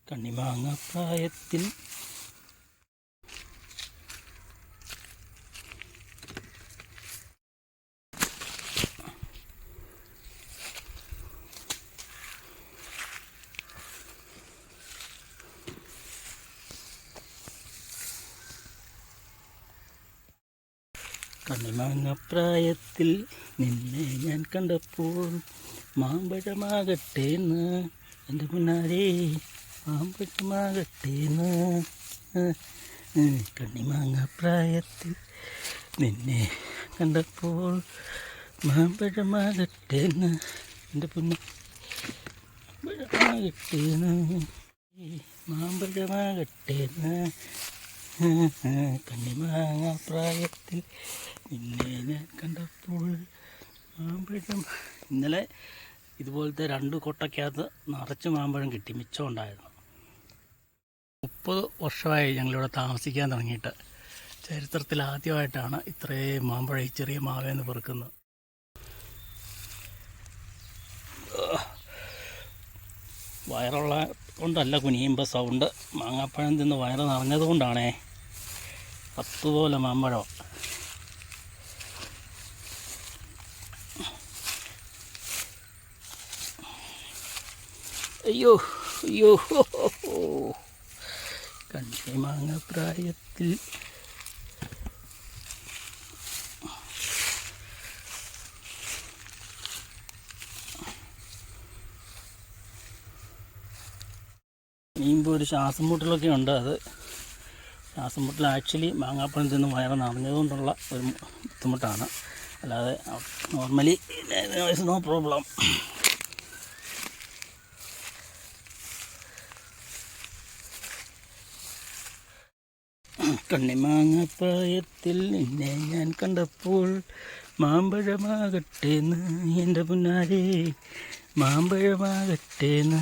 കണ്ണിമാങ്ങ പ്രായത്തിൽ കണ്ണിമാങ്ങ പ്രായത്തിൽ നിന്നെ ഞാൻ കണ്ടപ്പോൾ മാമ്പഴമാകട്ടേന്ന് എൻ്റെ മുന്നാരേ മാമ്പഴമാകട്ടേന്ന്. കണ്ണിമാങ്ങ പ്രായത്തിൽ നിന്നെ കണ്ടപ്പോൾ മാമ്പഴമാകട്ടേന്ന് എൻ്റെ മാമ്പഴമാകട്ടേന്ന് മാമ്പഴമാകട്ടേന്ന്. കണ്ണിമാങ്ങ പ്രായത്തിൽ നിന്നെ ഞാൻ കണ്ടപ്പോൾ മാമ്പഴം. ഇന്നലെ ഇതുപോലത്തെ 2 കൊട്ടയ്ക്കകത്ത് നിറച്ച് മാമ്പഴം കിട്ടി, മിച്ചം ഉണ്ടായിരുന്നു. 30 വർഷമായി ഞങ്ങളിവിടെ താമസിക്കാൻ തുടങ്ങിയിട്ട്. ചരിത്രത്തിൽ ആദ്യമായിട്ടാണ് ഇത്രയും മാമ്പഴം ഈ ചെറിയ മാവേന്ന് പെറുക്കുന്നത്. വയറുള്ള കൊണ്ടല്ല കുനിയുമ്പോൾ സൗണ്ട്, മാങ്ങാപ്പഴം തിന്ന് വയറ് നിറഞ്ഞതുകൊണ്ടാണേ. 10 പോലെ മാമ്പഴം. അയ്യോ അയ്യോ, കണ്ണിമാങ്ങ പ്രായത്തിൽ നീയുമ്പോൾ ഒരു ശ്വാസം മുട്ടലൊക്കെ ഉണ്ട്. അത് ശ്വാസം മുട്ടൽ ആക്ച്വലി മാങ്ങാപ്പഴം തിന്ന് വയറ് നിറഞ്ഞതുകൊണ്ടുള്ള ഒരു ബുദ്ധിമുട്ടാണ്. അല്ലാതെ നോർമലി നോ പ്രോബ്ലം. കണ്ണിമാങ്ങ പ്രായത്തിൽ നിന്നെ ഞാൻ കണ്ടപ്പോൾ മാമ്പഴമാകട്ടേന്ന് എൻ്റെ മുന്നാരേ മാമ്പഴമാകട്ടേന്ന്.